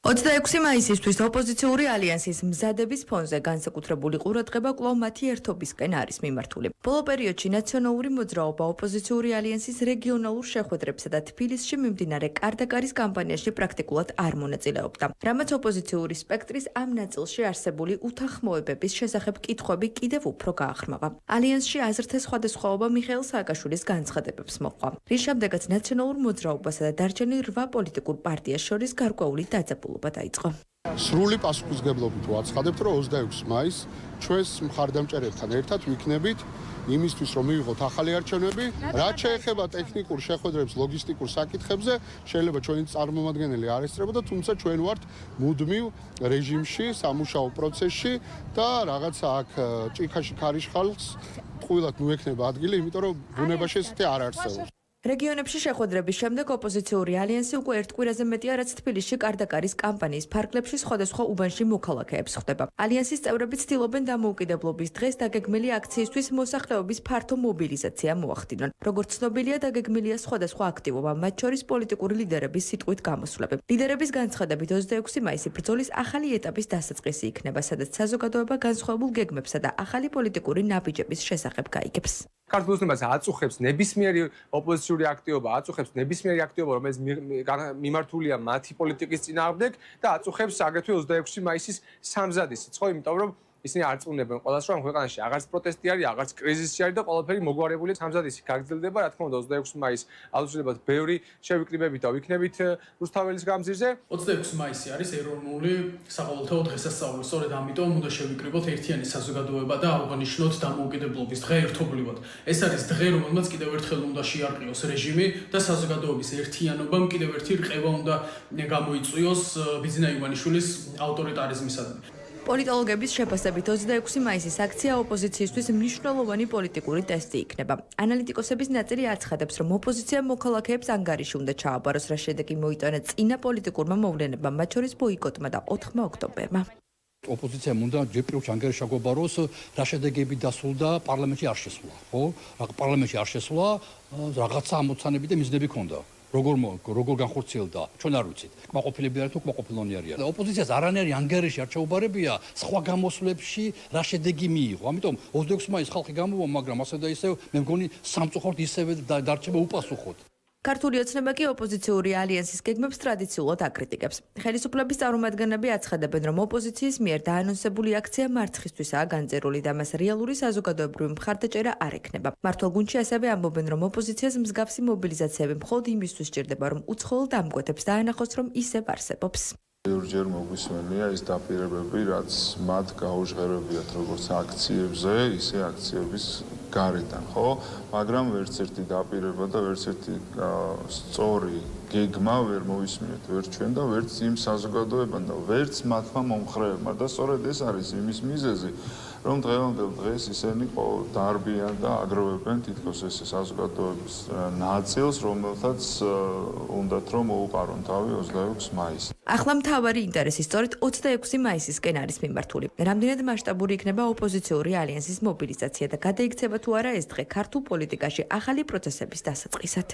26 მაისისთვის ოპოზიციური ალიანსის მზადების ფონზე განსაკუთრებული ყურადღება კვლავ მათი ერთობისკენ არის მიმართული. ბოლო პერიოდში ნაციონალური მოძრაობა ოპოზიციური ალიანსის რეგიონალურ შეხვედრებსა და თბილისში მიმდინარე კარდაკარის კამპანიაში პრაქტიკულად არ მონაწილეობდა. რამაც ოპოზიციური სპექტრის ამ ნაწილში არსებული უთანხმოებების შესახებ კითხვები კიდევ უფრო გაახრმავა. ალიანსში აზრთა სხვადასხვაობა მიხეილ სააკაშვილის განცხადებებს მოჰყვა, რის შემდეგაც ნაციონალურ მოძრაობასა და დარჩენილ 8 პოლიტიკურ პარტიას შორის გარკვეული დაძაბულობა დაიწყო. სრული პასუხისმგებლობით ვაცხადებთ, რომ 26 მაისს ჩვენს მხარდამჭერებთან ერთად ვიქნებით იმისთვის, რომ მივიღოთ ახალი არჩევნები. რაც შეეხება ტექნიკურ შეხვედრებს, ლოგისტიკურ საკითხებზე, შეიძლება ჩვენი წარმომადგენელი არ ესწრებოდა, თუმცა ჩვენ ვართ მუდმივ რეჟიმში, სამუშაო პროცესში და რაღაცა აქ ჭიქაში ქარიშ ხალხს ტყუილად მოექნება ადგილი, იმიტომ რომ ბუნებაში ესეთი არ არსებობს. რეგიონებში შეხვედრების შემდეგ ოპოზიციური ალიანსი უკვე ერთ კვირაზე მეტია, რაც თბილისში კარდაკარის კამპანიის ფარგლებში სხვადასხვა უბანში მოქალაქეებს ხვდება. ალიანსის წევრები ცდილობენ დამოუკიდებლობის დღეს დაგეგმილი აქციისთვის მოსახლეობის ფართო მობილიზაცია მოახდინონ. როგორც ცნობილია, დაგეგმილია სხვადასხვა აქტივობა, მათ შორის პოლიტიკური ლიდერების სიტყვით გამოსვლები. ლიდერების განცხადებით 26 მაისი ბრძოლის ახალი ეტაპის დასაწყისი იქნება, სადაც საზოგადოება განსხვავებულ გეგმებსა და ახალი პოლიტიკური ნაბიჯების შესახებ გაიგებს. ქართულ ოცნებას აწუხებს ნებისმიერი ოპოზიციური აქტივობა, აწუხებს ნებისმიერი აქტივობა, რომელიც მიმართულია მათი პოლიტიკის წინააღმდეგ და აწუხებს აგრეთვე 26 მაისის სამზადისიც, ხო, იმიტომ რომ ისინი არ წუნებენ ყველას, რომ ქვეყანაში აღარც პროტესტი არის, აღარც კრიზისი არის და ყველაფერი მოგვარებული სამზადისი გაგრძელდება, რა თქმა უნდა 26 მაისს აუცილებლად ბევრი შევიკრიბებით და ვიქნებით რუსთაველის გამზირზე. 26 მაისი არის ეროვნული საყოველთაო დღესასწაული, სწორედ ამიტომ უნდა შევიკრიბოთ ერთიანი საზოგადოება და აღნიშნოთ დამოუკიდებლობის დღე ერთობლივად. ეს არის დღე, რომელმაც კიდევ ერთხელ უნდა შეარყიოს რეჟიმი და საზოგადოების ერთიანობამ კიდევ ერთი რყევა უნდა გამოიწვიოს ბიძინა ივანიშვილის ავტორიტარიზმისადმი. პოლიტოლოგების შეფასებით 26 მაისის აქცია ოპოზიციისთვის მნიშვნელოვანი პოლიტიკური ტესტი იქნება. ანალიტიკოსების ნაწილი აცხადებს, რომ ოპოზიცია მოქალაქეებს ანგარიში უნდა ჩააბაროს, რა შედეგი მოიტანა წინა პოლიტიკურმა მოვლენებამ, მათ შორის ბოიკოტმა და 4 ოქტომბერმა. ოპოზიციამ უნდა ჯერ პირველ ანგარიშს ჩაგვაბაროს, რა შედეგები დასრულდა, პარლამენტში არ შესვლა, ხო? პარლამენტში არ შესვლა, რაღაცა ამოცანები და მიზნები ჰქონდა. როგორ განხორციელდა, ჩვენ არ ვიცით. კმაყოფილები არის თუ კმაყოფილონი არის. ოპოზიციას არანაირი ანგარიში არ ჩაუბარებია სხვა გამოსვლებში რა შედეგი მიიღო. ამიტომ 26 მაისს ხალხი გამოვა, მაგრამ ასე და ისევ მე მგონი სამწუხაროდ ისევე დარჩება უპასუხოდ. ქართული ოცნება კი ოპოზიციური ალიანსის გეგმებს ტრადიციულად აკრიტიკებს. ხელისუფლების წარმომადგენლები აცხადებენ, რომ ოპოზიციის მიერ დაანონსებული აქცია მარცხისთვისაა განწერული და მას რეალური საზოგადოებრივი მხარდაჭერა არ ექნება. მართლგუნდში ასევე ამბობენ, რომ ოპოზიციას მსგავსი მობილიზაციები მხოლოდ იმისთვის სჭირდება, რომ უცხოელ დამკვეთებს დაანახოს, რომ ისევ არსებობს. ბევრჯერ მოგვისმენია ის დაპირებები, რაც მათ გაუჟღერებიათ როგორც აქციებზე, ისე აქციების გარედან, ხო? მაგრამ ვერც ერთი დაპირება და ვერც ერთი სწორი გეგმა ვერ მოვისმინეთ ვერ ჩვენ და ვერც იმ საზოგადოებამ და ვერც მათმა მომხრეებმა და სწორედ ეს არის იმის მიზეზი, რომ დღევანდელ დღეს ისინი დარბიან და აგროვებენ თითქოს ეს საზოგადოების ნაწილს, რომელთაც უნდათ რომ მოუყარონ თავი 26 მაისს. ახლა მთავარი ინტერესი სწორედ 26 მაისისკენ არის მიმართული. რამდენად მასშტაბური იქნება ოპოზიციური ალიანსის მობილიზაცია და გადაიქცევა თუ არა ეს დღე ქართულ პოლიტიკაში ახალი პროცესების დასაწყისად.